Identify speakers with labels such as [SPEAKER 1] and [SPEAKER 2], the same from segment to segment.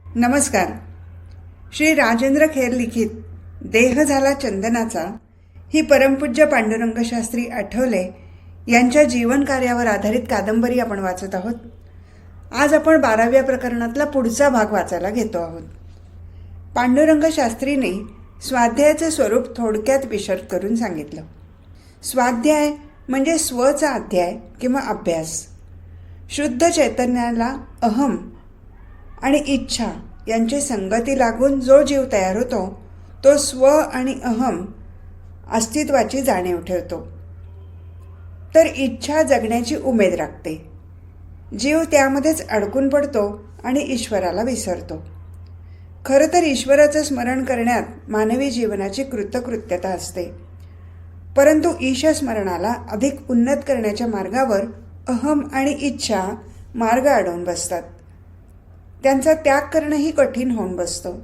[SPEAKER 1] नमस्कार. श्री राजेंद्र खेर लिखित देह झाला चंदनाचा ही परमपूज्य पांडुरंग शास्त्री आठवले यांच्या जीवन कार्यावर आधारित कादंबरी आपण वाचत आहोत. आज आपण 12व्या प्रकरणातला पुढचा भाग वाचायला घेतो आहोत. पांडुरंग शास्त्रीने स्वाध्यायाचं स्वरूप थोडक्यात विशद करून सांगितलं. स्वाध्याय म्हणजे स्वचा अध्याय किंवा अभ्यास. शुद्ध चैतन्याला अहम आणि इच्छा यांची संगती लागून जो जीव तयार होतो तो स्व आणि अहम अस्तित्वाची जाणीव ठेवतो, तर इच्छा जगण्याची उमेद राखते. जीव त्यामध्येच अडकून पडतो आणि ईश्वराला विसरतो. खरं तर ईश्वराचं स्मरण करण्यात मानवी जीवनाची कृतकृत्यता असते, परंतु ईशस्मरणाला अधिक उन्नत करण्याच्या मार्गावर अहम आणि इच्छा मार्ग अडवून बसतात. त्यांचा त्याग करणंही कठीण होऊन बसतं.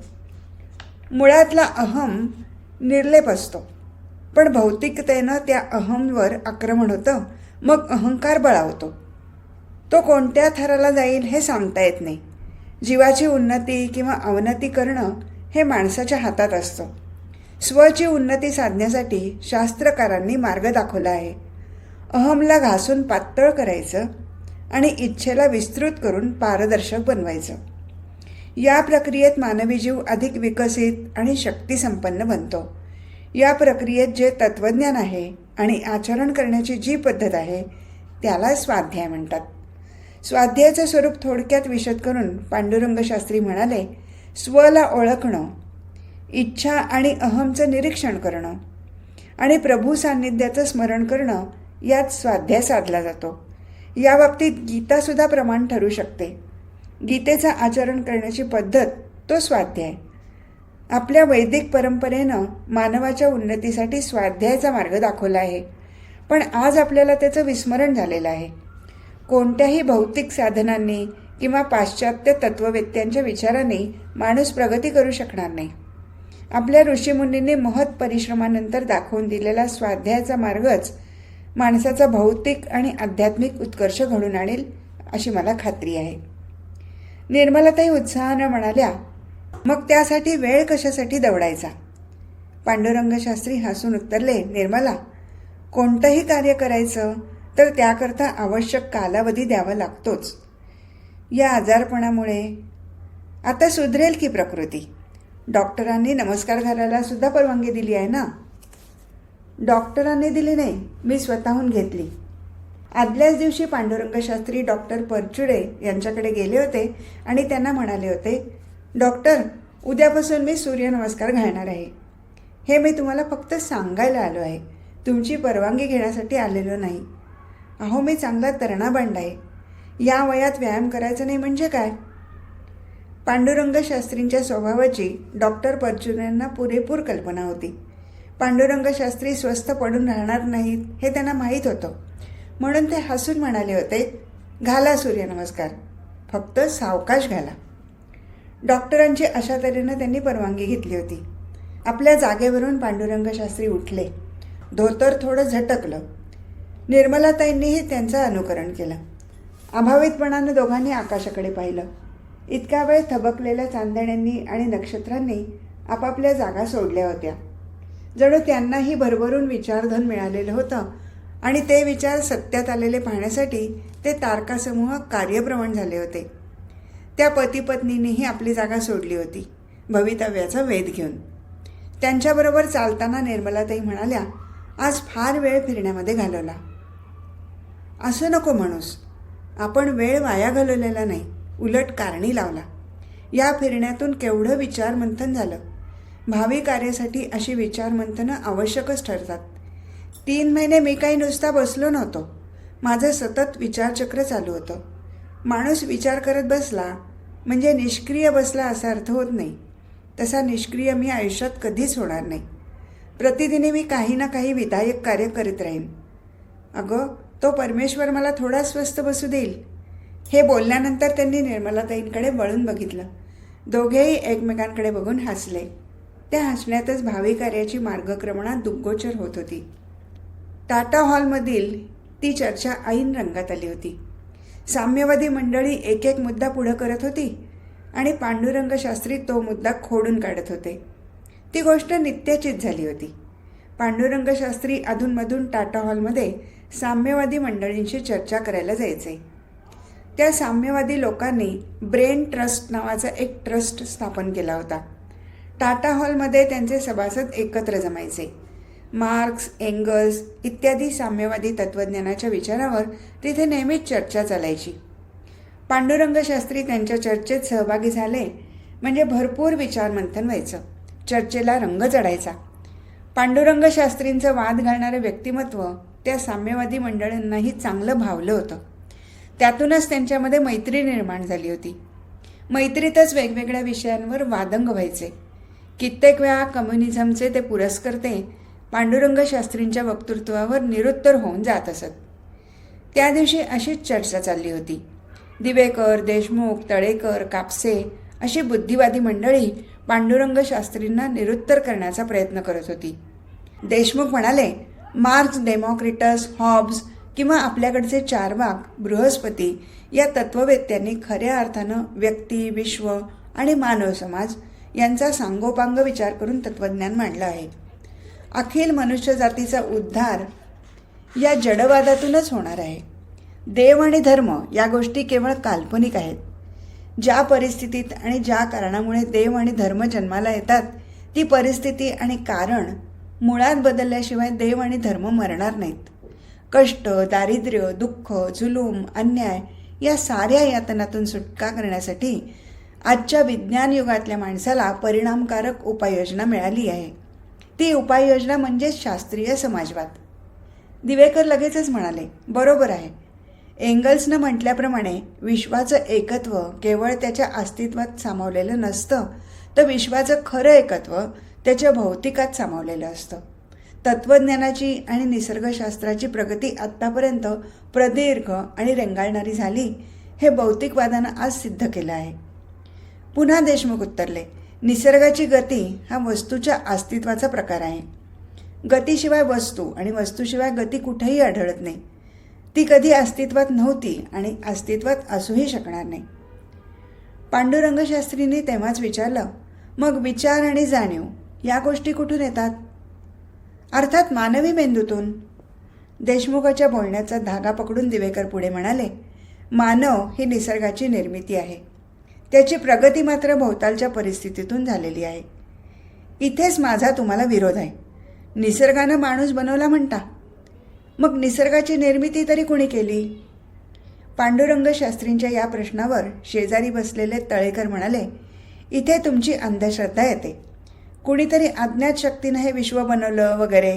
[SPEAKER 1] मुळातला अहम निर्लेप असतो, पण भौतिकतेनं त्या अहमवर आक्रमण होतं, मग अहंकार बळावतो. तो कोणत्या थराला जाईल हे सांगता येत नाही. जीवाची उन्नती किंवा अवनती करणं हे माणसाच्या हातात असतं. स्वची उन्नती साधण्यासाठी शास्त्रकारांनी मार्ग दाखवला आहे. अहमला घासून पातळ करायचं आणि इच्छेला विस्तृत करून पारदर्शक बनवायचं. या प्रक्रियेत मानवी जीव अधिक विकसित आणि शक्तिसंपन्न बनतो. या प्रक्रियेत जे तत्त्वज्ञान आहे आणि आचरण करण्याची जी पद्धत आहे त्याला स्वाध्याय म्हणतात. स्वाध्यायाचं स्वरूप थोडक्यात विशद करून पांडुरंग शास्त्री म्हणाले, स्वला ओळखणं, इच्छा आणि अहमचं निरीक्षण करणं आणि प्रभू सान्निध्याचं स्मरण करणं यात स्वाध्याय साधला जातो. या बाबतीत गीतासुद्धा प्रमाण ठरू शकते. गीतेचं आचरण करण्याची पद्धत तो स्वाध्याय. आपल्या वैदिक परंपरेनं मानवाच्या उन्नतीसाठी स्वाध्यायाचा मार्ग दाखवला आहे, पण आज आपल्याला त्याचं विस्मरण झालेलं आहे. कोणत्याही भौतिक साधनांनी किंवा पाश्चात्य तत्त्ववेत्त्यांच्या विचारांनी माणूस प्रगती करू शकणार नाही. आपल्या ऋषीमुनींनी महत् परिश्रमानंतर दाखवून दिलेला स्वाध्यायाचा मार्गच माणसाचा भौतिक आणि आध्यात्मिक उत्कर्ष घडून आणेल अशी मला खात्री आहे. निर्मलाताई उत्साहानं म्हणाल्या, मग त्यासाठी वेळ कशासाठी दवडायचा? पांडुरंग शास्त्री हसून उत्तरले, निर्मला, कोणतंही कार्य करायचं तर त्याकरता आवश्यक कालावधी द्यावा लागतोच. या आजारपणामुळे आता सुधरेल की प्रकृती? डॉक्टरांनी नमस्कार घालायला सुद्धा परवानगी दिली आहे ना? डॉक्टरांनी दिली नाही, मी स्वतःहून घेतली. आदल्याच दिवशी पांडुरंग शास्त्री डॉक्टर परचुडे यांच्याकडे गेले होते आणि त्यांना म्हणाले होते, डॉक्टर, उद्यापासून मी सूर्यनमस्कार घालणार आहे. हे मी तुम्हाला फक्त सांगायला आलो आहे, तुमची परवानगी घेण्यासाठी आलेलो नाही. अहो, मी चांगला तरणा आहे. या वयात व्यायाम करायचा नाही म्हणजे काय? पांडुरंग शास्त्रींच्या स्वभावाची डॉक्टर परचुडेंना पुरेपूर कल्पना होती. पांडुरंग शास्त्री स्वस्थ पडून राहणार नाहीत हे त्यांना माहीत होतं, म्हणून ते हसून म्हणाले होते, घाला सूर्यनमस्कार, फक्त सावकाश घाला. डॉक्टरांची अशा तऱ्हेनं त्यांनी परवानगी घेतली होती. आपल्या जागेवरून पांडुरंग शास्त्री उठले. धोतर थोडं झटकलं. निर्मलाताईंनीही त्यांचं अनुकरण केलं. अभावितपणानं दोघांनी आकाशाकडे पाहिलं. इतका वेळ थबकलेल्या चांदण्यांनी आणि नक्षत्रांनी आपापल्या जागा सोडल्या होत्या. जणू त्यांनाही भरभरून विचारधन मिळालेलं होतं आणि ते विचार सत्यात आलेले पाहण्यासाठी ते तारकासमूह कार्यप्रवण झाले होते. त्या पतीपत्नीनेही आपली जागा सोडली होती, भवितव्याचा वेध घेऊन. त्यांच्याबरोबर चालताना निर्मलाताई म्हणाल्या, आज फार वेळ फिरण्यामध्ये घालवला. असं नको म्हणूस, आपण वेळ वाया घालवलेला नाही, उलट कारणी लावला. या फिरण्यातून केवढं विचारमंथन झालं. भावी कार्यासाठी अशी विचारमंथनं आवश्यकच ठरतात. 3 महिने मी काही नुसता बसलो नव्हतो. माझं सतत विचारचक्र चालू होतं. माणूस विचार करत बसला म्हणजे निष्क्रिय बसला असा अर्थ होत नाही. तसा निष्क्रिय मी आयुष्यात कधीच होणार नाही. प्रतिदिनी मी काही ना काही विधायक कार्य करीत राहीन. अगं, तो परमेश्वर मला थोडा स्वस्थ बसू देईल. हे बोलल्यानंतर त्यांनी निर्मलाताईंकडे वळून बघितलं. दोघेही एकमेकांकडे बघून हसले. त्या हसण्यातच भावी कार्याची मार्गक्रमणा दुग्गोचर होत होती. टाटा हॉलमधील ती चर्चा ऐन रंगात आली होती. साम्यवादी मंडळी एक एक मुद्दा पुढं करत होती आणि पांडुरंग शास्त्री तो मुद्दा खोडून काढत होते. ती गोष्ट नित्याचीच झाली होती. पांडुरंग शास्त्री अधूनमधून टाटा हॉलमध्ये साम्यवादी मंडळींशी चर्चा करायला जायचे. त्या साम्यवादी लोकांनी ब्रेन ट्रस्ट नावाचा एक ट्रस्ट स्थापन केला होता. टाटा हॉलमध्ये त्यांचे सभासद एकत्र जमायचे. मार्क्स, एंगल्स इत्यादी साम्यवादी तत्त्वज्ञानाच्या विचारावर तिथे नेहमीच चर्चा चालायची. पांडुरंग शास्त्री त्यांच्या चर्चेत सहभागी झाले म्हणजे भरपूर विचारमंथन व्हायचं, चर्चेला रंग चढायचा. पांडुरंग शास्त्रींचं वाद घालणारं व्यक्तिमत्व त्या साम्यवादी मंडळींनाही चांगलं भावलं होतं. त्यातूनच त्यांच्यामध्ये मैत्री निर्माण झाली होती. मैत्रीतच वेगवेगळ्या विषयांवर वादंग व्हायचे. कित्येक वेळा कम्युनिझमचे ते पुरस्कर्ते पांडुरंग शास्त्रींच्या वक्तृत्वावर निरुत्तर होऊन जात असत. त्या दिवशी अशीच चर्चा चालली होती. दिवेकर, देशमुख, तळेकर, कापसे अशी बुद्धिवादी मंडळी पांडुरंग शास्त्रींना निरुत्तर करण्याचा प्रयत्न करत होती. देशमुख म्हणाले, मार्क्स, डेमोक्रिटस, हॉब्स किंवा आपल्याकडचे चार्वाक, बृहस्पती या तत्त्ववेत्यांनी खऱ्या अर्थानं व्यक्ती, विश्व आणि मानव समाज यांचा सांगोपांग विचार करून तत्त्वज्ञान मांडलं आहे. अखिल मनुष्य जातीचा उद्धार या जडवादातूनच होणार आहे. देव आणि धर्म या गोष्टी केवळ काल्पनिक आहेत. ज्या परिस्थितीत आणि ज्या कारणामुळे देव आणि धर्म जन्माला येतात ती परिस्थिती आणि कारण मुळात बदलल्याशिवाय देव आणि धर्म मरणार नाहीत. कष्ट, दारिद्र्य, दुःख, जुलूम, अन्याय या साऱ्या यातनातून सुटका करण्यासाठी आजच्या विज्ञान युगातल्या माणसाला परिणामकारक उपाययोजना मिळाली आहे. ती उपाययोजना म्हणजेच शास्त्रीय समाजवाद. दिवेकर लगेचच म्हणाले, बरोबर आहे. एंगल्सनं म्हटल्याप्रमाणे विश्वाचं एकत्व केवळ त्याच्या अस्तित्वात सामावलेलं नसतं, तर विश्वाचं खरं एकत्व त्याच्या भौतिकात सामावलेलं असतं. तत्त्वज्ञानाची आणि निसर्गशास्त्राची प्रगती आत्तापर्यंत प्रदीर्घ आणि रेंगाळणारी झाली हे भौतिकवादानं आज सिद्ध केलं आहे. पुन्हा देशमुख उत्तरले, निसर्गाची गती हा वस्तूच्या अस्तित्वाचा प्रकार आहे. गतीशिवाय वस्तू आणि वस्तूशिवाय गती कुठेही आढळत नाही. ती कधी अस्तित्वात नव्हती आणि अस्तित्वात असूही शकणार नाही. पांडुरंग शास्त्रींनी तेव्हाच विचारलं, मग विचार आणि जाणीव या गोष्टी कुठून येतात? अर्थात मानवी मेंदूतून. देशमुखाच्या बोलण्याचा धागा पकडून दिवेकर पुढे म्हणाले, मानव ही निसर्गाची निर्मिती आहे. त्याची प्रगती मात्र भोवतालच्या परिस्थितीतून झालेली आहे. इथेच माझा तुम्हाला विरोध आहे. निसर्गानं माणूस बनवला म्हणता, मग निसर्गाची निर्मिती तरी कुणी केली? पांडुरंग शास्त्रींच्या या प्रश्नावर शेजारी बसलेले तळेकर म्हणाले, इथे तुमची अंधश्रद्धा येते. कुणीतरी अज्ञात शक्तीनं हे विश्व बनवलं वगैरे.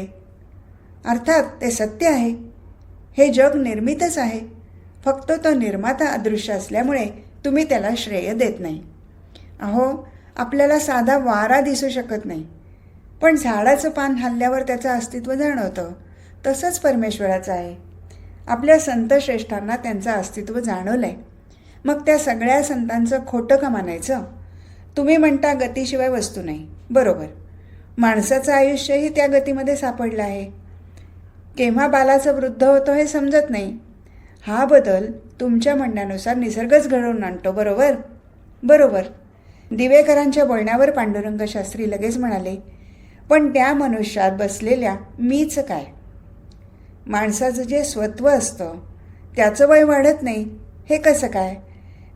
[SPEAKER 1] अर्थात ते सत्य आहे. हे जग निर्मितच आहे. फक्त तो निर्माता अदृश्य असल्यामुळे तुम्ही त्याला श्रेय देत नाही. अहो, आपल्याला साधा वारा दिसू शकत नाही, पण झाडाचं पान हलल्यावर त्याचं अस्तित्व जाणवतं. तसंच परमेश्वराचं आहे. आपल्या संतश्रेष्ठांना त्यांचं अस्तित्व जाणवलं आहे. मग त्या सगळ्या संतांचं खोटं का मानायचं? तुम्ही म्हणता गतीशिवाय वस्तू नाही. बरोबर. माणसाचं आयुष्यही त्या गतीमध्ये सापडलं आहे. केव्हा बालाचं वृद्ध होतो हे समजत नाही. हा बदल तुमच्या म्हणण्यानुसार निसर्गच घडवून आणतो. बरोबर? बरोबर. दिवेकरांच्या बोलण्यावर पांडुरंग शास्त्री लगेच म्हणाले, पण त्या मनुष्यात बसलेल्या मीच काय? माणसाचं जे स्वत्व असतं त्याचं वय वाढत नाही. हे कसं काय?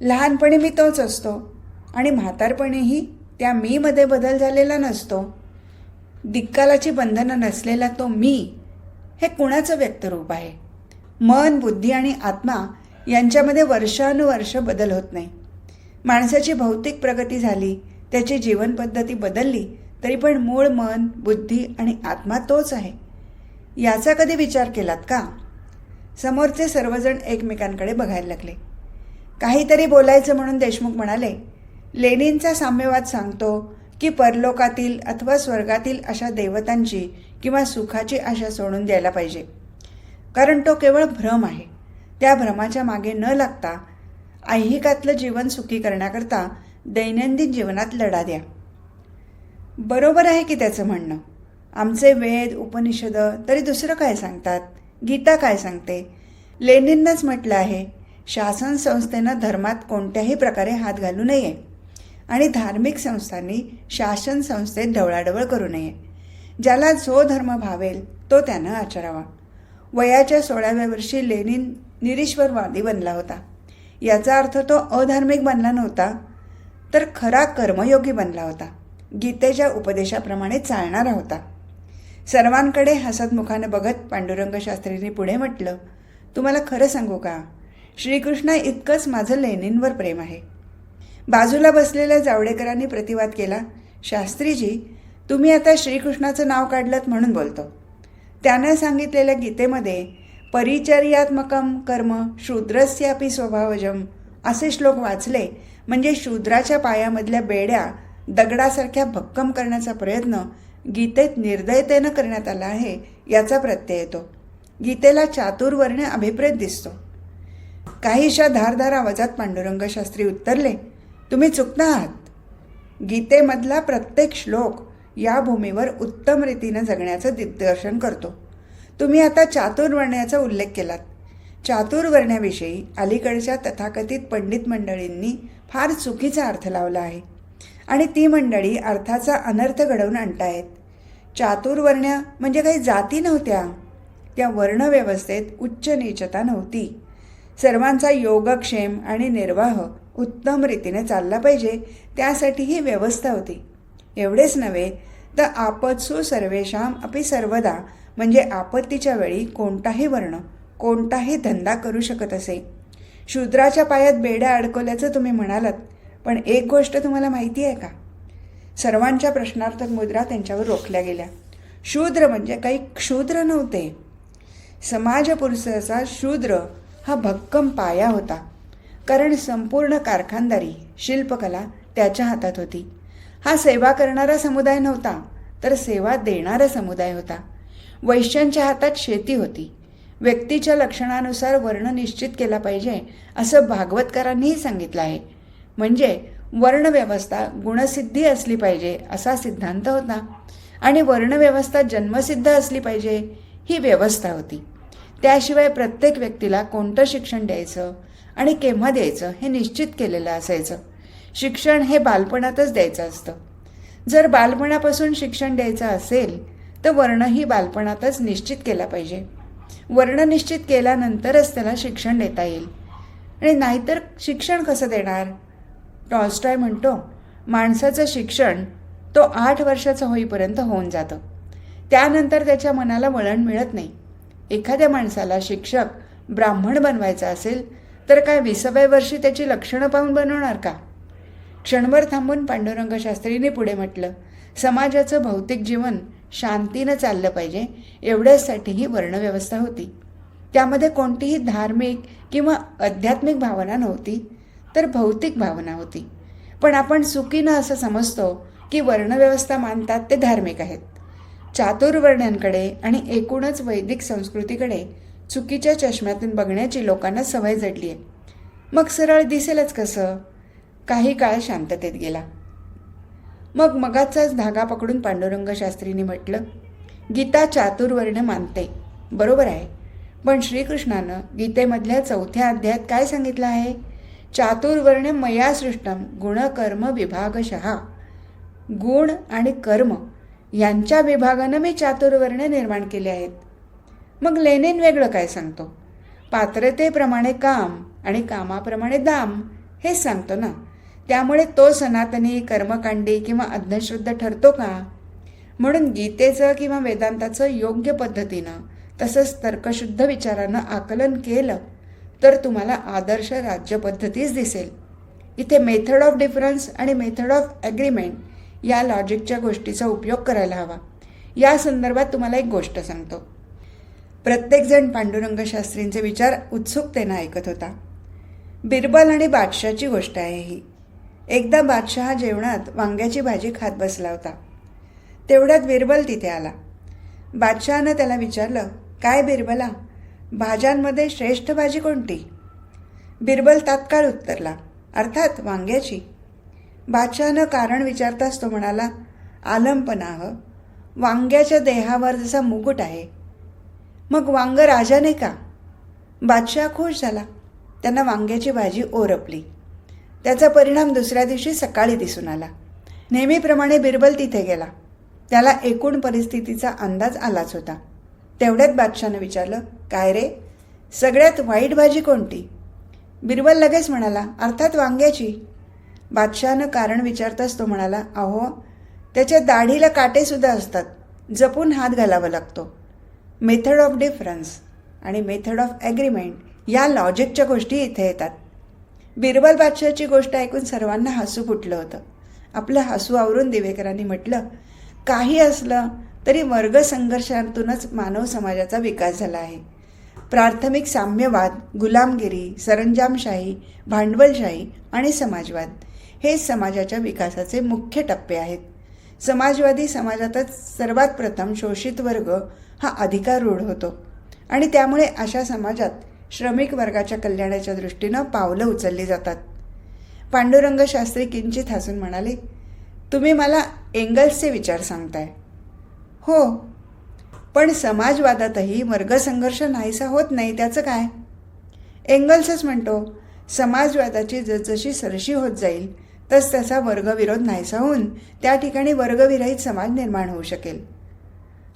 [SPEAKER 1] लहानपणी मी तोच असतो आणि म्हातारपणीही त्या मीमध्ये बदल झालेला नसतो. दिक्कालाची बंधनं नसलेला तो मी हे कुणाचं व्यक्तरूप आहे? मन, बुद्धी आणि आत्मा यांच्यामध्ये वर्षानुवर्ष बदल होत नाही. माणसाची भौतिक प्रगती झाली, त्याची जीवनपद्धती बदलली, तरी पण मूळ मन, बुद्धी आणि आत्मा तोच आहे. याचा कधी विचार केलात का? समोरचे सर्वजण एकमेकांकडे बघायला लागले. काहीतरी बोलायचं म्हणून देशमुख म्हणाले, लेनिनचा साम्यवाद सांगतो की परलोकातील अथवा स्वर्गातील अशा देवतांची किंवा सुखाची आशा सोडून द्यायला पाहिजे, कारण तो केवळ भ्रम आहे. त्या भ्रमाच्या मागे न लागता ऐहिकातलं जीवन सुखी करण्याकरता दैनंदिन जीवनात लढा द्या. बरोबर आहे की त्याचं म्हणणं. आमचे वेद, उपनिषद तरी दुसरं काय सांगतात? गीता काय सांगते? लेनिननंच म्हटलं आहे, शासन संस्थेनं धर्मात कोणत्याही प्रकारे हात घालू नये. आणि धार्मिक संस्थांनी शासन संस्थेत ढवळाढवळ करू नये. ज्याला जो धर्म भावेल तो त्यानं आचरावा. वयाच्या 16व्या वर्षी लेनिन निरीश्वरवादी बनला होता. याचा अर्थ तो अधार्मिक बनला नव्हता, तर खरा कर्मयोगी बनला होता. गीतेच्या उपदेशाप्रमाणे चालणारा होता. सर्वांकडे हसतमुखानं बघत पांडुरंग शास्त्रींनी पुढे म्हटलं, तुम्हाला खरं सांगू का, श्रीकृष्णा इतकंच माझं लेनिनवर प्रेम आहे. बाजूला बसलेल्या जावडेकरांनी प्रतिवाद केला, शास्त्रीजी, तुम्ही आता श्रीकृष्णाचं नाव काढलं म्हणून बोलतो. त्यानं सांगितलेल्या गीतेमध्ये परिचर्यात्मकम कर्म शूद्रस्यापि स्वभावजम असे श्लोक वाचले म्हणजे शूद्राच्या पायामधल्या बेड्या दगडासारख्या भक्कम करण्याचा प्रयत्न गीतेत निर्दयतेनं करण्यात आला आहे याचा प्रत्यय येतो. गीतेला चातुर्वर्ण्य अभिप्रेत दिसतो. काहीशा धारदार आवाजात पांडुरंग शास्त्री उत्तरले, तुम्ही चुकता आहात. गीतेमधला प्रत्येक श्लोक या भूमीवर उत्तम रीतीनं जगण्याचं दिग्दर्शन करतो. तुम्ही आता चातुर्वर्ण्याचा उल्लेख केलात. चातुर्वर्ण्याविषयी अलीकडच्या तथाकथित पंडित मंडळींनी फार चुकीचा अर्थ लावला आहे आणि ती मंडळी अर्थाचा अनर्थ घडवून आणतायत. चातुर्वर्ण्य म्हणजे काही जाती नव्हत्या. त्या वर्णव्यवस्थेत उच्च नीचता नव्हती. सर्वांचा योगक्षेम आणि निर्वाह उत्तम रीतीने चालला पाहिजे त्यासाठी ही व्यवस्था होती. एवढेच नव्हे तर आपत्सु सर्वेषां अपि सर्वदा म्हणजे आपत्तीच्या वेळी कोणताही वर्ण कोणताही धंदा करू शकत असे. शूद्राच्या पायात बेड्या अडकवल्याचं तुम्ही म्हणालात, पण एक गोष्ट तुम्हाला माहिती आहे का? सर्वांच्या प्रश्नार्थक मुद्रा त्यांच्यावर रोखल्या गेल्या. शूद्र म्हणजे काही क्षुद्र नव्हते. समाजपुरुषाचा शूद्र हा भक्कम पाया होता, कारण संपूर्ण कारखानदारी शिल्पकला त्याच्या हातात होती. हा सेवा करणारा समुदाय नव्हता, तर सेवा देणारा समुदाय होता. वैश्यांच्या हातात शेती होती. व्यक्तीच्या लक्षणानुसार वर्ण निश्चित केला पाहिजे असं भागवतकरांनीही सांगितलं आहे. म्हणजे वर्णव्यवस्था गुणसिद्धी असली पाहिजे असा सिद्धांत होता आणि वर्णव्यवस्था जन्मसिद्ध असली पाहिजे ही व्यवस्था होती. त्याशिवाय प्रत्येक व्यक्तीला कोणतं शिक्षण द्यायचं आणि केव्हा द्यायचं हे निश्चित केलेलं असायचं. शिक्षण हे बालपणातच द्यायचं असतं. जर बालपणापासून शिक्षण द्यायचं असेल तर वर्णही बालपणातच निश्चित केला पाहिजे. वर्ण निश्चित केल्यानंतरच त्याला शिक्षण देता येईल आणि नाहीतर शिक्षण कसं देणार? टॉल्स्टॉय म्हणतो, माणसाचं शिक्षण तो 8 वर्षाचा होईपर्यंत होऊन जातं. त्यानंतर त्याच्या मनाला वळण मिळत नाही. एखाद्या माणसाला शिक्षक ब्राह्मण बनवायचा असेल तर काय 20व्या वर्षी त्याची लक्षणं पाहून बनवणार का? क्षणभर थांबून पांडुरंग शास्त्रींनी पुढे म्हटलं, समाजाचं भौतिक जीवन शांतीनं चाललं पाहिजे एवढ्यासाठी ही वर्णव्यवस्था होती. त्यामध्ये कोणतीही धार्मिक किंवा आध्यात्मिक भावना नव्हती, तर भौतिक भावना होती. पण आपण चुकीनं असं समजतो की वर्णव्यवस्था मानतात ते धार्मिक आहेत. चातुर्वर्ण्यांकडे आणि एकूणच वैदिक संस्कृतीकडे चुकीच्या चष्म्यातून बघण्याची लोकांना सवय जडली आहे. मग सरळ दिसेलच कसं? काही काळ शांततेत गेला. मग मगाचाच धागा पकडून पांडुरंग शास्त्रींनी म्हटलं, गीता चातुर्वर्ण मानते, बरोबर आहे. पण श्रीकृष्णानं गीतेमधल्या 4थ्या अध्यायात काय सांगितलं आहे? चातुर्वर्ण मया सृष्टम गुणकर्म विभागशः. गुण आणि कर्म यांच्या विभागानं मी चातुर्वर्ण निर्माण केले आहेत. मग लेनिन वेगळं काय सांगतो? पात्रतेप्रमाणे काम आणि कामाप्रमाणे दाम हेच सांगतो ना. त्यामुळे तो सनातनी कर्मकांडी किंवा अंधश्रद्धा ठरतो का? म्हणून गीतेचं किंवा वेदांताचं योग्य पद्धतीनं तसंच तर्कशुद्ध विचारानं आकलन केलं तर तुम्हाला आदर्श राज्यपद्धतीच दिसेल. इथे मेथड ऑफ डिफरन्स आणि मेथड ऑफ ॲग्रीमेंट या लॉजिकच्या गोष्टीचा उपयोग करायला हवा. या संदर्भात तुम्हाला एक गोष्ट सांगतो. प्रत्येकजण पांडुरंग शास्त्रींचे विचार उत्सुकतेनं ऐकत होता. बिरबल आणि बादशाची गोष्ट आहे ही. एकदा बादशाह जेवणात वांग्याची भाजी खात बसला होता. तेवढ्यात बिरबल तिथे आला. बादशहानं त्याला विचारलं, काय बिरबला, भाज्यांमध्ये श्रेष्ठ भाजी कोणती? बिरबल तात्काळ उत्तरला, अर्थात वांग्याची. बादशहानं कारण विचारताच तो म्हणाला, आलंपनाह, वांग्याच्या देहावर जसा मुकुट आहे. मग वांग राजाने का? बादशाह खुश झाला. त्यांना वांग्याची भाजी ओरपली. त्याचा परिणाम दुसऱ्या दिवशी सकाळी दिसून आला. नेहमीप्रमाणे बिरबल तिथे गेला. त्याला एकूण परिस्थितीचा अंदाज आलाच होता. तेवढ्यात बादशाहनं विचारलं, काय रे, सगळ्यात वाईट भाजी कोणती? बिरबल लगेच म्हणाला, अर्थात वांग्याची. बादशहानं कारण विचारताच तो म्हणाला, अहो, त्याच्या दाढीला काटेसुद्धा असतात, जपून हात घालावा लागतो. मेथड ऑफ डिफरन्स आणि मेथड ऑफ ॲग्रीमेंट या लॉजिकच्या गोष्टी इथे येतात. बिरबल बादशहाची गोष्ट ऐकून सर्वांना हसू फुटलं होतं. आपलं हसू आवरून दिवेकरांनी म्हटलं, काही असलं तरी वर्गसंघर्षातूनच मानव समाजाचा विकास झाला आहे. प्राथमिक साम्यवाद, गुलामगिरी, सरंजामशाही, भांडवलशाही आणि समाजवाद हे समाजाच्या विकासाचे मुख्य टप्पे आहेत. समाजवादी समाजातच सर्वात प्रथम शोषित वर्ग हा अधिकारूढ होतो आणि त्यामुळे अशा समाजात श्रमिक वर्गाच्या कल्याणाच्या दृष्टीनं पावलं उचलली जातात. पांडुरंग शास्त्री किंचित हसून म्हणाले, तुम्ही मला एंगल्सचे विचार सांगताय. हो, पण समाजवादातही वर्गसंघर्ष नाहीसा होत नाही, त्याचं काय? एंगल्सच म्हणतो, समाजवादाची जसजशी सरशी होत जाईल तस त्याचा वर्गविरोध नाहीसा होऊन त्या ठिकाणी वर्गविरहित समाज निर्माण होऊ शकेल.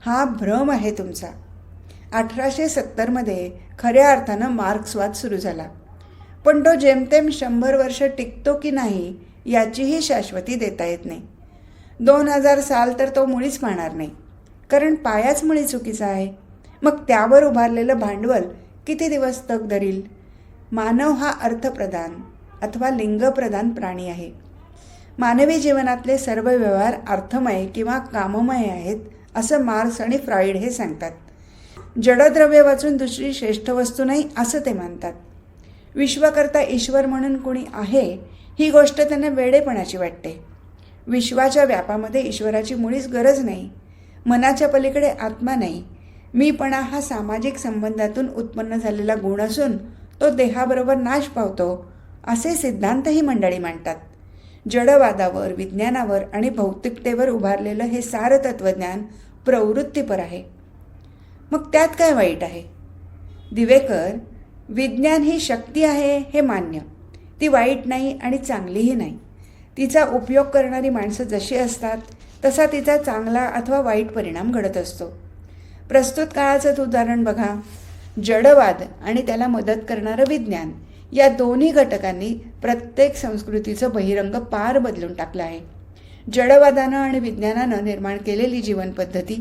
[SPEAKER 1] हा भ्रम आहे तुमचा. 1870मध्ये खऱ्या अर्थानं मार्क्सवाद सुरू झाला, पण तो जेमतेम 100 वर्ष टिकतो की नाही याचीही शाश्वती देता येत नाही. 2000 साल तर तो मुळीच पाहणार नाही, कारण पायाच मुळी चुकीचा आहे. मग त्यावर उभारलेलं भांडवल किती दिवस तग धरील? मानव हा अर्थप्रधान अथवा लिंगप्रधान प्राणी आहे. मानवी जीवनातले सर्व व्यवहार अर्थमय किंवा काममय आहेत असं मार्क्स आणि फ्रॉइड हे सांगतात. जडद्रव्य वाचून दुसरी श्रेष्ठ वस्तू नाही असं ते मानतात. विश्वकर्ता ईश्वर म्हणून कोणी आहे ही गोष्ट त्यांना वेडेपणाची वाटते. विश्वाच्या व्यापामध्ये ईश्वराची मुळीच गरज नाही. मनाच्या पलीकडे आत्मा नाही. मीपणा हा सामाजिक संबंधातून उत्पन्न झालेला गुण असून तो देहाबरोबर नाश पावतो असे सिद्धांत ही मंडळी मांडतात. जडवादावर, विज्ञानावर आणि भौतिकतेवर उभारलेलं हे सारं तत्त्वज्ञान प्रवृत्तीपर आहे. मग त्यात काय वाईट आहे? दिवेकर, विज्ञान ही शक्ती आहे हे मान्य. ती वाईट नाही आणि चांगलीही नाही. तिचा उपयोग करणारी माणसं जशी असतात तसा तिचा चांगला अथवा वाईट परिणाम घडत असतो. प्रस्तुत काळाचंच उदाहरण बघा. जडवाद आणि त्याला मदत करणारं विज्ञान या दोन्ही घटकांनी प्रत्येक संस्कृतीचं बहिरंग पार बदलून टाकलं आहे. जडवादानं आणि विज्ञानानं निर्माण केलेली जीवनपद्धती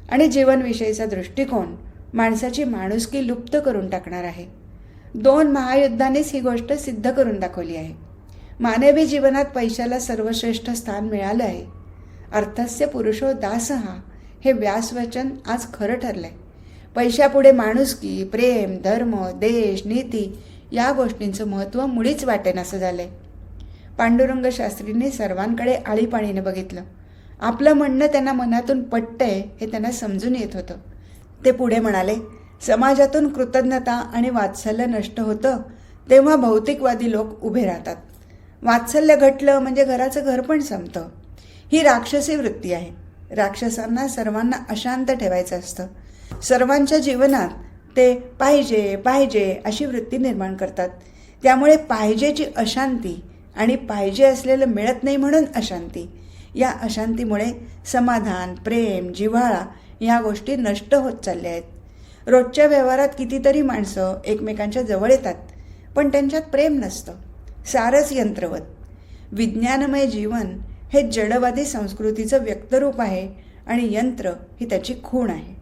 [SPEAKER 1] आणि जीवनविषयीचा दृष्टिकोन माणसाची माणुसकी लुप्त करून टाकणार आहे. 2 महायुद्धांनीच ही गोष्ट सिद्ध करून दाखवली आहे. मानवी जीवनात पैशाला सर्वश्रेष्ठ स्थान मिळालं आहे. अर्थस्य पुरुषो दासः हे व्यासवचन आज खरं ठरलंय. पैशापुढे माणुसकी, प्रेम, धर्म, देश, नीती या गोष्टींचं महत्त्व मुळीच वाटेनासं झालंय. पांडुरंग शास्त्रींनी सर्वांकडे आळीपाळीने बघितलं. आपलं म्हणणं त्यांना मनातून पटतंय हे त्यांना समजून येत होतं. ते पुढे म्हणाले, समाजातून कृतज्ञता आणि वात्सल्य नष्ट होतं तेव्हा भौतिकवादी लोक उभे राहतात. वात्सल्य घटलं म्हणजे घराचं घर पण संपतं. ही राक्षसी वृत्ती आहे. राक्षसांना सर्वांना अशांत ठेवायचं असतं. सर्वांच्या जीवनात ते पाहिजे पाहिजे अशी वृत्ती निर्माण करतात. त्यामुळे पाहिजेची अशांती आणि पाहिजे असलेलं मिळत नाही म्हणून अशांती, या अशांतीमुळे समाधान, प्रेम, जिव्हाळा या गोष्टी नष्ट होत चालल्या आहेत. रोजच्या व्यवहारात कितीतरी माणसं एकमेकांच्या जवळ येतात, पण त्यांच्यात प्रेम नसतं. सारंच यंत्रवत. विज्ञानमय जीवन हे जडवादी संस्कृतीचं व्यक्तरूप आहे आणि यंत्र ही त्याची खूण आहे.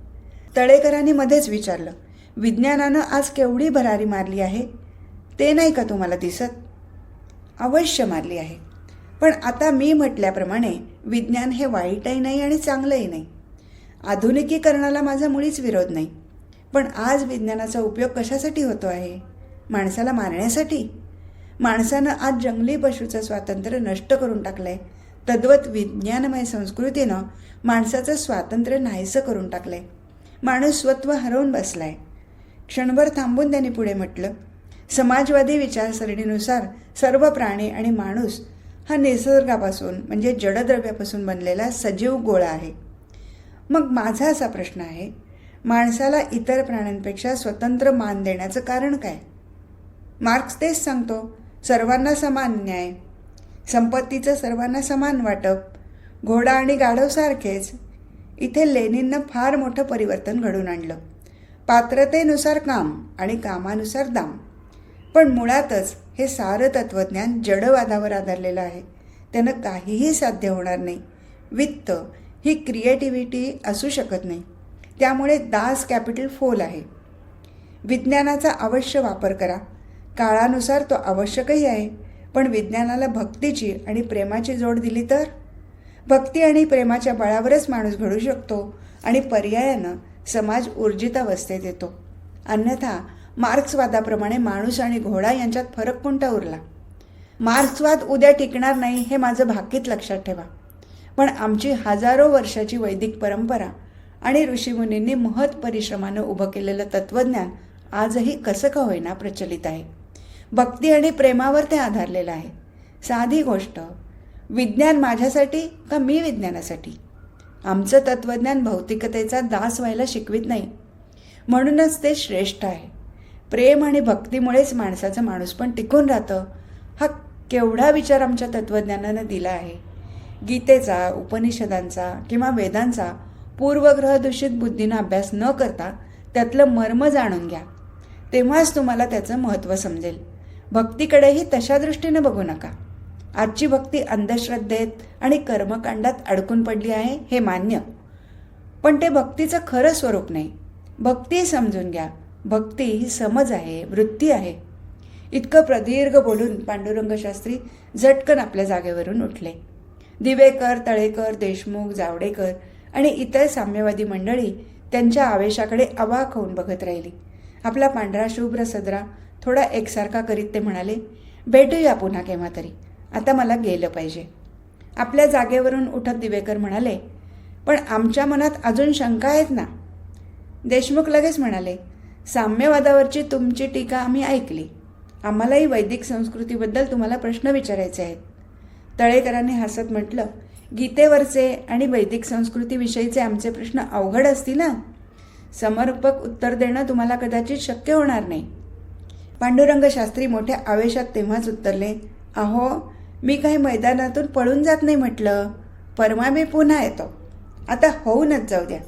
[SPEAKER 1] तळेकरांनी मध्येच विचारलं, विज्ञानानं आज केवढी भरारी मारली आहे ते नाही का तुम्हाला दिसत? अवश्य मारली आहे, पण आता मी म्हटल्याप्रमाणे विज्ञान हे वाईटही नाही आणि चांगलंही नाही. आधुनिकीकरणाला माझा मुळीच विरोध नाही, पण आज विज्ञानाचा उपयोग कशासाठी होतो आहे? माणसाला मारण्यासाठी. माणसानं आज जंगली पशूचं स्वातंत्र्य नष्ट करून टाकलं आहे. तद्वत विज्ञानमय संस्कृतीनं माणसाचं स्वातंत्र्य नाहीसं करून टाकलं आहे. माणूस स्वत्व हरवून बसला आहे. क्षणभर थांबून त्यांनी पुढे म्हटलं, समाजवादी विचारसरणीनुसार सर्व प्राणी आणि माणूस हा निसर्गापासून म्हणजे जडद्रव्यापासून बनलेला सजीव गोळा आहे. मग माझा असा प्रश्न आहे, माणसाला इतर प्राण्यांपेक्षा स्वतंत्र मान देण्याचं कारण काय? मार्क्स तेच सांगतो, सर्वांना समान न्याय, संपत्तीचं सर्वांना समान वाटप, घोडा आणि गाढव सारखेच. इथे लेनिननं फार मोठं परिवर्तन घडवून आणलं. पात्रतेनुसार काम आणि कामानुसार दाम. पण मुळातच हे सारं तत्त्वज्ञान जडवादावर आधारलेलं आहे. त्यानं काहीही साध्य होणार नाही. वित्त ही क्रिएटिव्हिटी असू शकत नाही. त्यामुळे दास कॅपिटल फोल आहे. विज्ञानाचा अवश्य वापर करा. काळानुसार तो आवश्यकही आहे. पण विज्ञानाला भक्तीची आणि प्रेमाची जोड दिली तर भक्ती आणि प्रेमाच्या बळावरच माणूस घडू शकतो आणि पर्यायानं समाज ऊर्जित अवस्थेत येतो. अन्यथा मार्क्सवादाप्रमाणे माणूस आणि घोडा यांच्यात फरक कोणता उरला? मार्क्सवाद उद्या टिकणार नाही हे माझं भाकीत लक्षात ठेवा. पण आमची हजारो वर्षाची वैदिक परंपरा आणि ऋषीमुनींनी महत् परिश्रमानं उभं केलेलं तत्त्वज्ञान आजही कसं का होईना प्रचलित आहे. भक्ती आणि प्रेमावर ते आधारलेलं आहे. साधी गोष्ट, विज्ञान माझ्यासाठी का मी विज्ञानासाठी? आमचं तत्त्वज्ञान भौतिकतेचा दास व्हायला शिकवित नाही. म्हणूनच ते श्रेष्ठ आहे. प्रेम आणि भक्तीमुळेच माणसाचं माणूसपण टिकून राहतं. हा केवढा विचार आमच्या तत्त्वज्ञानानं दिला आहे. गीतेचा, उपनिषदांचा किंवा वेदांचा पूर्वग्रहदूषित बुद्धीनं अभ्यास न करता त्यातलं मर्म जाणून घ्या. तेव्हाच तुम्हाला त्याचं महत्त्व समजेल. भक्तीकडेही तशा दृष्टीनं बघू नका. आजची भक्ती अंधश्रद्धेत आणि कर्मकांडात अडकून पडली आहे हे मान्य. पण ते भक्तीचं खरं स्वरूप नाही. भक्ती समजून घ्या. भक्ती ही समज आहे, वृत्ती आहे. इतकं प्रदीर्घ बोलून पांडुरंग शास्त्री झटकन आपल्या जागेवरून उठले. दिवेकर, तळेकर, देशमुख, जावडेकर आणि इतर साम्यवादी मंडळी त्यांच्या आवेशाकडे अवाक होऊन बघत राहिली. आपला पांढरा शुभ्र सदरा थोडा एकसारखा करीत ते म्हणाले, भेटूया पुन्हा केव्हा तरी. आता मला गेलं पाहिजे. आपल्या जागेवरून उठत दिवेकर म्हणाले, पण आमच्या मनात अजून शंका आहेत ना. देशमुख लगेच म्हणाले, साम्यवादावरची तुमची टीका आम्ही ऐकली. आम्हालाही वैदिक संस्कृतीबद्दल तुम्हाला प्रश्न विचारायचे आहेत. तळेकरांनी हसत म्हटलं, गीतेवरचे आणि वैदिक संस्कृतीविषयीचे आमचे प्रश्न अवघड असतील ना. समर्पक उत्तर देणं तुम्हाला कदाचित शक्य होणार नाही. पांडुरंग शास्त्री मोठ्या आवेशात तेव्हाच उत्तरले, अहो, मी काही मैदानातून पळून जात नाही म्हटलं. परवा मी पुन्हा येतो. आता होऊनच जाऊ द्या.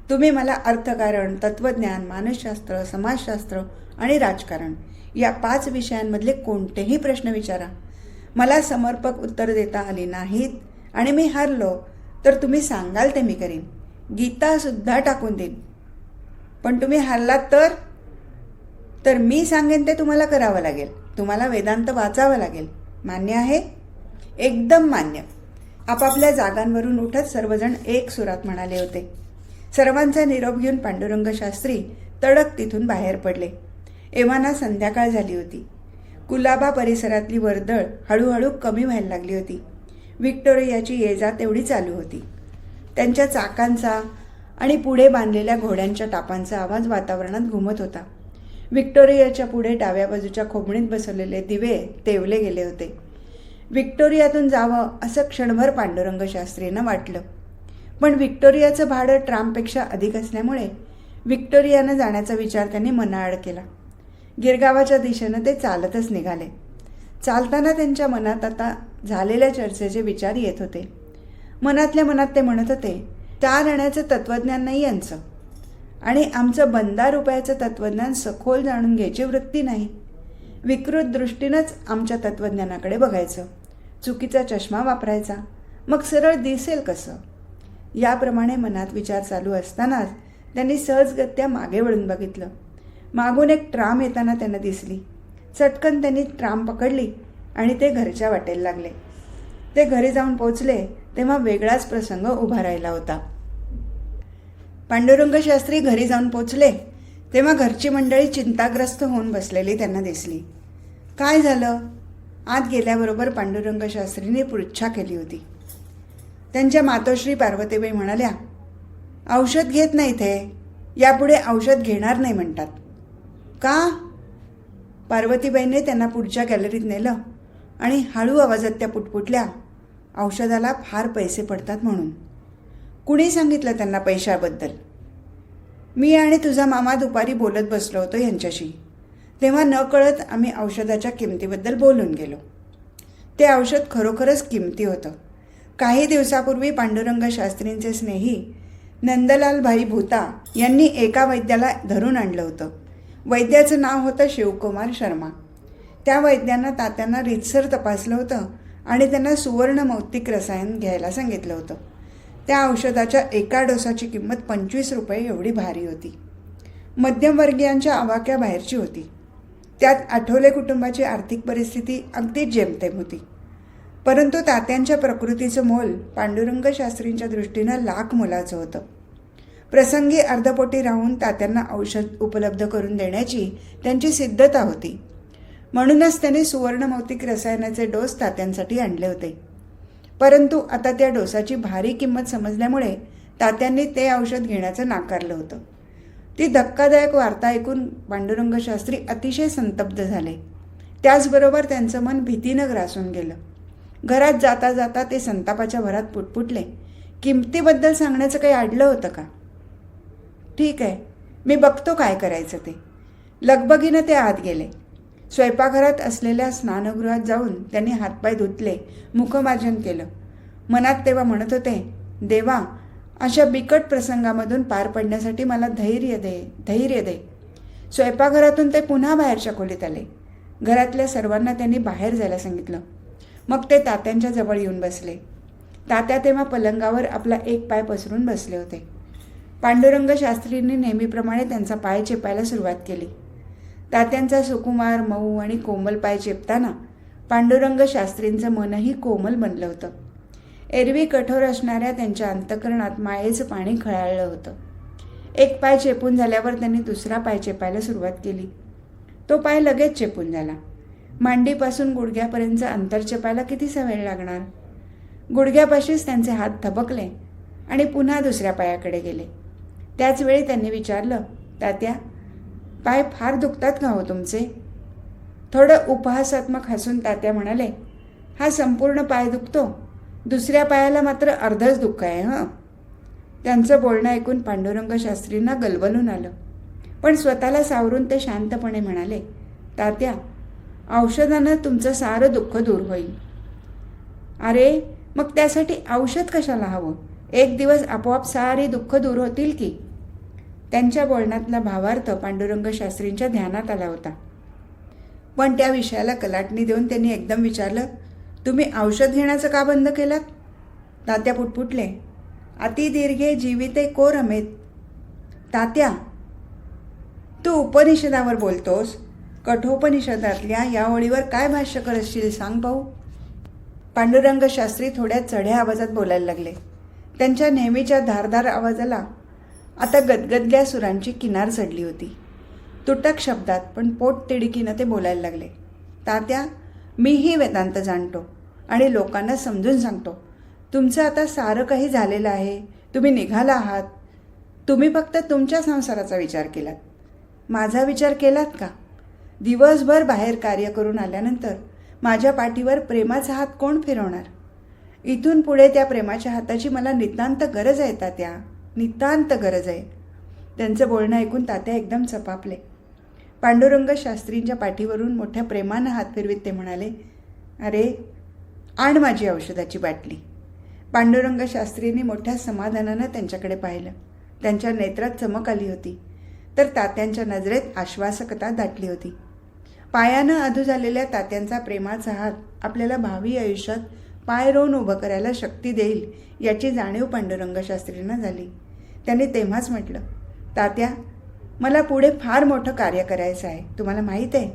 [SPEAKER 1] तुम्ही मला अर्थकारण, तत्त्वज्ञान, मानसशास्त्र, समाजशास्त्र आणि राजकारण या 5 विषयांमधले कोणतेही प्रश्न विचारा. मला समर्पक उत्तर देता आली नाहीत आणि मी हरलो तर तुम्ही सांगाल ते मी करीन. गीतासुद्धा टाकून देईन. पण तुम्ही हरलात तर मी सांगेन ते तुम्हाला करावं लागेल. तुम्हाला वेदांत वाचावं लागेल. मान्य आहे? एकदम मान्य. आपापल्या जागांवरून उठत सर्वजण एक सुरात म्हणाले होते. सर्वांचा निरोप घेऊन पांडुरंग शास्त्री तडक तिथून बाहेर पडले. एव्हाना संध्याकाळ झाली होती. कुलाबा परिसरातली वर्दळ हळूहळू कमी व्हायला लागली होती. व्हिक्टोरियाची ये जा तेवढी चालू होती. त्यांच्या चाकांचा आणि पुढे बांधलेल्या घोड्यांच्या टापांचा आवाज वातावरणात घुमत होता. व्हिक्टोरियाच्या पुढे डाव्या बाजूच्या खोबणीत बसवलेले दिवे तेवले गेले होते. व्हिक्टोरियातून जावं असं क्षणभर पांडुरंग शास्त्रींना वाटलं. पण व्हिक्टोरियाचं भाडं ट्रामपेक्षा अधिक असल्यामुळे व्हिक्टोरियानं जाण्याचा विचार त्यांनी मनाआड केला. गिरगावाच्या दिशेनं ते चालतच निघाले. चालताना त्यांच्या मनात आता झालेल्या चर्चेचे विचार येत होते. मनातल्या मनात ते म्हणत होते, 4 आण्याचं तत्त्वज्ञान नाही यांचं आणि आमचं बंदा रुपयाचं तत्त्वज्ञान सखोल जाणून घ्यायची वृत्ती नाही. विकृत दृष्टीनंच आमच्या तत्त्वज्ञानाकडे बघायचं. चुकीचा चष्मा वापरायचा. मग सरळ दिसेल कसं? याप्रमाणे मनात विचार चालू असतानाच त्यांनी सहजगत्या मागे वळून बघितलं. मागून एक ट्राम येताना त्यांना दिसली. चटकन त्यांनी ट्राम पकडली आणि ते घरच्या वाटेला लागले. ते घरी जाऊन पोचले तेव्हा वेगळाच प्रसंग उभा राहिला होता. पांडुरंग शास्त्री घरी जाऊन पोचले तेव्हा घरची मंडळी चिंताग्रस्त होऊन बसलेली त्यांना दिसली. काय झालं? आत गेल्याबरोबर पांडुरंग शास्त्रीने पृच्छा केली होती. त्यांच्या मातोश्री पार्वतीबाई म्हणाल्या, औषध घेत नाही ते. यापुढे औषध घेणार नाही म्हणतात. का? पार्वतीबाईंनी त्यांना पुढच्या गॅलरीत नेलं आणि हळू आवाजात त्या पुटपुटल्या, औषधाला फार पैसे पडतात म्हणून. कुणी सांगितलं त्यांना पैशाबद्दल? मी आणि तुझा मामा दुपारी बोलत बसलो होतो यांच्याशी. तेव्हा नकळत आम्ही औषधाच्या किमतीबद्दल बोलून गेलो. ते औषध खरोखरच किमती होतं. काही दिवसापूर्वी पांडुरंग शास्त्रींचे स्नेही नंदलाल भाई भूता यांनी एका वैद्याला धरून आणलं होतं. वैद्याचं नाव होतं शिवकुमार शर्मा. त्या वैद्यांना तात्यांना रीतसर तपासलं होतं आणि त्यांना सुवर्ण मौक्तिक रसायन घ्यायला सांगितलं होतं. त्या औषधाच्या एका डोसाची किंमत 25 रुपये एवढी भारी होती. मध्यमवर्गीयांच्या आवाक्या बाहेरची होती. त्यात आठवले कुटुंबाची आर्थिक परिस्थिती अगदीच जेमतेम होती. परंतु तात्यांच्या प्रकृतीचं मोल पांडुरंग शास्त्रींच्या दृष्टीनं लाख मोलाचं होतं. प्रसंगी अर्धपोटी राहून तात्यांना औषध उपलब्ध करून देण्याची त्यांची सिद्धता होती. म्हणूनच त्यांनी सुवर्णमौक्तिक रसायनाचे डोस तात्यांसाठी आणले होते. परंतु आता त्या डोसाची भारी किंमत समजल्यामुळे तात्यांनी ते औषध घेण्याचं नाकारलं होतं. ती धक्कादायक वार्ता ऐकून पांडुरंग शास्त्री अतिशय संतप्त झाले. त्याचबरोबर त्यांचं मन भीतीनं ग्रासून गेलं. घरात जाता जाता ते संतापाच्या भरात पुटपुटले, किमतीबद्दल सांगण्याचं काही अडलं होतं का? ठीक आहे, मी बघतो काय करायचं ते. लगबगीनं ते आत गेले. स्वयंपाकघरात असलेल्या स्नानगृहात जाऊन त्यांनी हातपाय धुतले, मुखमार्जन केलं. मनात तेव्हा म्हणत होते, देवा, अशा बिकट प्रसंगामधून पार पडण्यासाठी मला धैर्य दे. स्वयंपाकघरातून ते पुन्हा बाहेरच्या खोलीत आले. घरातल्या सर्वांना त्यांनी बाहेर जायला सांगितलं. मग ते तात्यांच्या जवळ येऊन बसले. तात्या तेव्हा पलंगावर आपला एक पाय पसरून बसले होते. पांडुरंग शास्त्रींनी नेहमीप्रमाणे त्यांचा पाय चेपायला सुरुवात केली. तात्यांचा सुकुमार, मऊ आणि कोमल पाय चेपताना पांडुरंग शास्त्रींचं मनही कोमल बनलं होतं. एरवी कठोर असणाऱ्या त्यांच्या अंतःकरणात मायेचं पाणी खळाळलं होतं. एक पाय चेपून झाल्यावर त्यांनी दुसरा पाय चेपायला सुरुवात केली. तो पाय लगेच चेपून झाला. मांडीपासून गुडघ्यापर्यंतचं अंतर चेपायला कितीसा वेळ लागणार? गुडघ्यापाशीच त्यांचे हात थबकले आणि पुन्हा दुसऱ्या पायाकडे गेले. त्याचवेळी त्यांनी विचारलं, तात्या, पाय फार दुखतात का हो तुमचे? थोडं उपहासात्मक हसून तात्या म्हणाले, हा संपूर्ण पाय दुखतो, दुसऱ्या पायाला मात्र अर्धच दुःख आहे. त्यांचं बोलणं ऐकून पांडुरंग शास्त्रींना गलबलून आलं. पण स्वतःला सावरून ते शांतपणे म्हणाले, तात्या, औषधानं तुमचं सारं दुःख दूर होईल. अरे, मग त्यासाठी औषध कशाला हवं? एक दिवस आपोआप सारी दुःख दूर होतील की. त्यांच्या बोलण्यातला भावार्थ पांडुरंग शास्त्रींच्या ध्यानात आला होता. पण त्या विषयाला कलाटणी देऊन त्यांनी एकदम विचारलं, तुम्ही औषध घेण्याचं का बंद केलात? तात्या पुटपुटले, अति दीर्घे जीविते को रमेत. तात्या, तू उपनिषदावर बोलतोस. कठोपनिषदातल्या या ओळीवर काय भाष्य करशील सांग पाहू. पांडुरंग शास्त्री थोड्या चढ्या आवाजात बोलायला लागले. त्यांच्या नेहमीच्या धारदार आवाजाला आता गदगदल्या सुरांची किनार चढली होती. तुटक शब्दात पण पोटतिडकीनं ते बोलायला लागले. तात्या, मीही वेदांत जाणतो आणि लोकांना समजून सांगतो. तुमचं आता सारं काही झालेलं आहे. तुम्ही निघाला आहात. तुम्ही फक्त तुमच्या संसाराचा विचार केलात. माझा विचार केलात का? दिवसभर बाहेर कार्य करून आल्यानंतर माझ्या पाठीवर प्रेमाचा हात कोण फिरवणार? इथून पुढे त्या प्रेमाच्या हाताची मला नितांत गरज आहे तात्या, नितांत गरज आहे. त्यांचं बोलणं ऐकून तात्या एकदम चपापले. पांडुरंग शास्त्रींच्या पाठीवरून मोठ्या प्रेमानं हात फिरवीत ते म्हणाले, अरे, आण माझी औषधाची बाटली. पांडुरंग शास्त्रींनी मोठ्या समाधानानं त्यांच्याकडे पाहिलं. त्यांच्या नेत्रात चमक आली होती, तर तात्यांच्या नजरेत आश्वासकता दाटली होती. पायानं अधू झालेल्या तात्यांचा प्रेमाचा हात आपल्याला भावी आयुष्यात पाय रोवून उभं करायला शक्ती देईल याची जाणीव पांडुरंग शास्त्रींना झाली. त्यांनी तेव्हाच म्हटलं, तात्या, मला पुढे फार मोठं कार्य करायचं आहे. तुम्हाला माहीत आहे,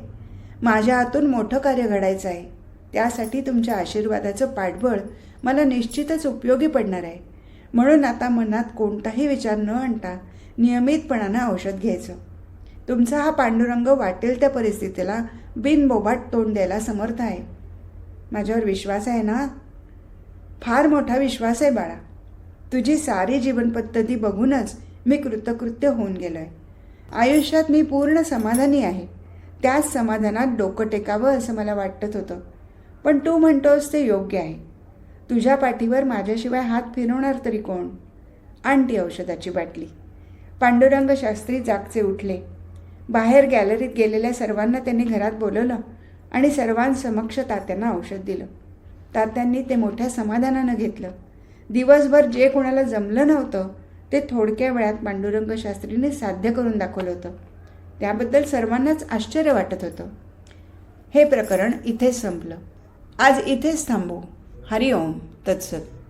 [SPEAKER 1] माझ्या हातून मोठं कार्य घडायचं आहे. त्यासाठी तुमच्या आशीर्वादाचं पाठबळ मला निश्चितच उपयोगी पडणार आहे. म्हणून आता मनात कोणताही विचार न आणता नियमितपणानं औषध घ्यायचं. तुमचा हा पांडुरंग वाटेल त्या परिस्थितीला बिनबोबाट तोंड द्यायला समर्थ आहे. माझ्यावर विश्वास आहे ना? फार मोठा विश्वास आहे बाळा. तुझी सारी जीवनपद्धती बघूनच मी कृतकृत्य होऊन गेलो आहे. आयुष्यात मी पूर्ण समाधानी आहे. त्याच समाधानात डोकं टेकावं असं मला वाटत होतं. पण तू म्हणतोस ते योग्य आहे. तुझ्या पाठीवर माझ्याशिवाय हात फिरवणार तरी कोण? आण ती औषधाची बाटली. पांडुरंग शास्त्री जागचे उठले. बाहेर गॅलरीत गेलेल्या सर्वांना त्यांनी घरात बोलवलं आणि सर्वांसमक्ष तात्यांना औषध दिलं. तात्यांनी ते मोठ्या समाधानानं घेतलं. दिवसभर जे कोणाला जमलं नव्हतं ते थोडक्या वेळात पांडुरंग शास्त्रीने साध्य करून दाखवलं होतं. त्याबद्दल सर्वांनाच आश्चर्य वाटत होतं. हे प्रकरण इथेच संपलं. आज इथेच थांबू. हरिओम तत्सत.